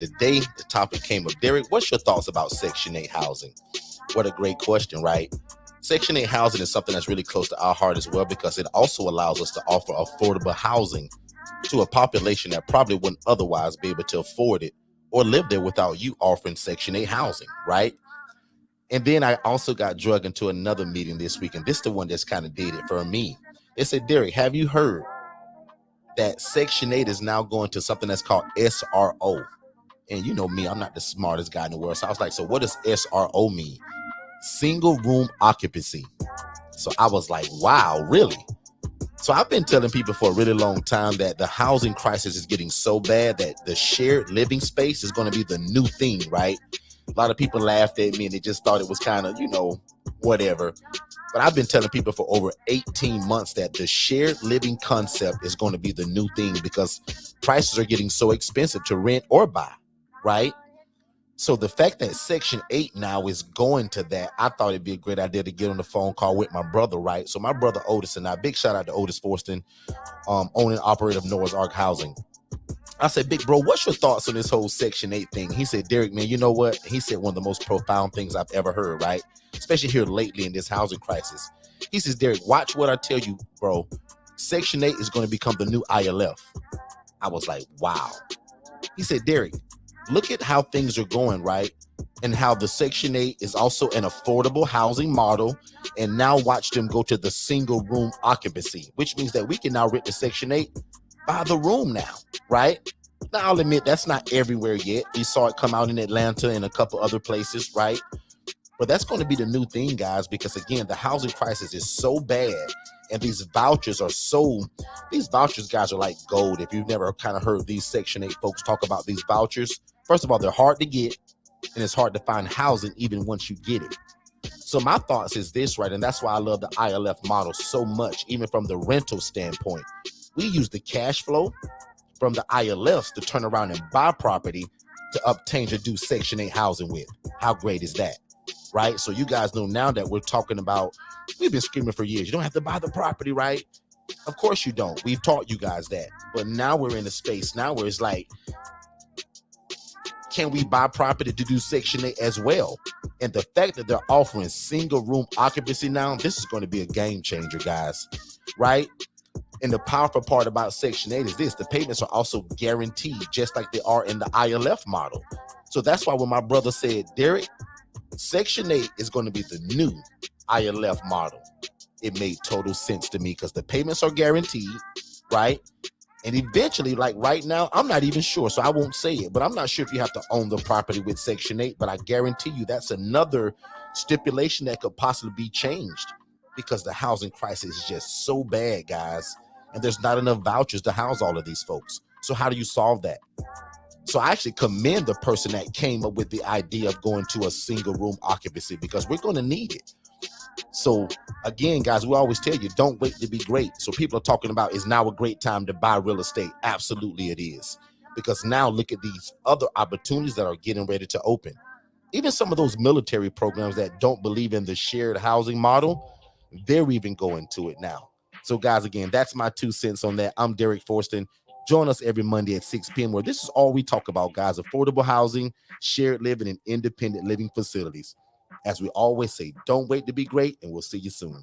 Today, the topic came up. Derrick, what's your thoughts about Section 8 housing? What a great question, right? Section 8 housing is something that's really close to our heart as well because it also allows us to offer affordable housing to a population that probably wouldn't otherwise be able to afford it or live there without you offering Section 8 housing, right? And then I also got drugged into another meeting this week, and this is the one that's kind of dated for me. They said, Derrick, have you heard that Section 8 is now going to something that's called SRO? And you know me, I'm not the smartest guy in the world. So I was like, so what does SRO mean? Single room occupancy. So I was like, wow, really? So I've been telling people for a really long time that the housing crisis is getting so bad that the shared living space is going to be the new thing, right? A lot of people laughed at me and they just thought it was kind of, whatever. But I've been telling people for over 18 months that the shared living concept is going to be the new thing because prices are getting so expensive to rent or buy, right? So the fact that Section 8 now is going to that, I thought it'd be a great idea to get on the phone call with my brother, right? So my brother Otis and I, big shout out to Otis Forston, owner and operator of Noah's Ark Housing. I said, big bro, what's your thoughts on this whole Section 8 thing? He said, Derrick, man, you know what? He said one of the most profound things I've ever heard, right? Especially here lately in this housing crisis. He says, Derrick, watch what I tell you, bro. Section 8 is going to become the new ILF. I was like, wow. He said, Derrick, look at how things are going, right? And how the Section 8 is also an affordable housing model. And now watch them go to the single room occupancy, which means that we can now rent the Section 8 by the room now, right? Now, I'll admit that's not everywhere yet. We saw it come out in Atlanta and a couple other places, right? But that's going to be the new thing, guys, because, again, the housing crisis is so bad. And these vouchers, guys, are like gold. If you've never kind of heard these Section 8 folks talk about these vouchers, first of all, they're hard to get, and it's hard to find housing even once you get it. So my thoughts is this, right? And that's why I love the ILF model so much, even from the rental standpoint. We use the cash flow from the ILFs to turn around and buy property to obtain to do Section 8 housing with. How great is that, right? So you guys know now that we're talking about, we've been screaming for years, you don't have to buy the property, right? Of course you don't. We've taught you guys that. But now we're in a space now where it's like, can we buy property to do Section 8 as well? And the fact that they're offering single room occupancy now, this is going to be a game changer, guys, right? And the powerful part about Section 8 is this: the payments are also guaranteed, just like they are in the ILF model. So that's why when my brother said, Derrick, Section 8 is going to be the new ILF model, it made total sense to me because the payments are guaranteed, right? And eventually, like right now, I'm not even sure, so I won't say it, but I'm not sure if you have to own the property with Section 8, but I guarantee you that's another stipulation that could possibly be changed because the housing crisis is just so bad, guys. And there's not enough vouchers to house all of these folks. So how do you solve that? So I actually commend the person that came up with the idea of going to a single room occupancy because we're going to need it. So again, guys, we always tell you, don't wait to be great. So people are talking about, is now a great time to buy real estate? Absolutely it is. Because now look at these other opportunities that are getting ready to open. Even some of those military programs that don't believe in the shared housing model, they're even going to it now. So guys, again, that's my 2 cents on that. I'm Derrick Forston. Join us every Monday at 6 p.m. where this is all we talk about, guys: affordable housing, shared living, and independent living facilities. As we always say, don't wait to be great, and we'll see you soon.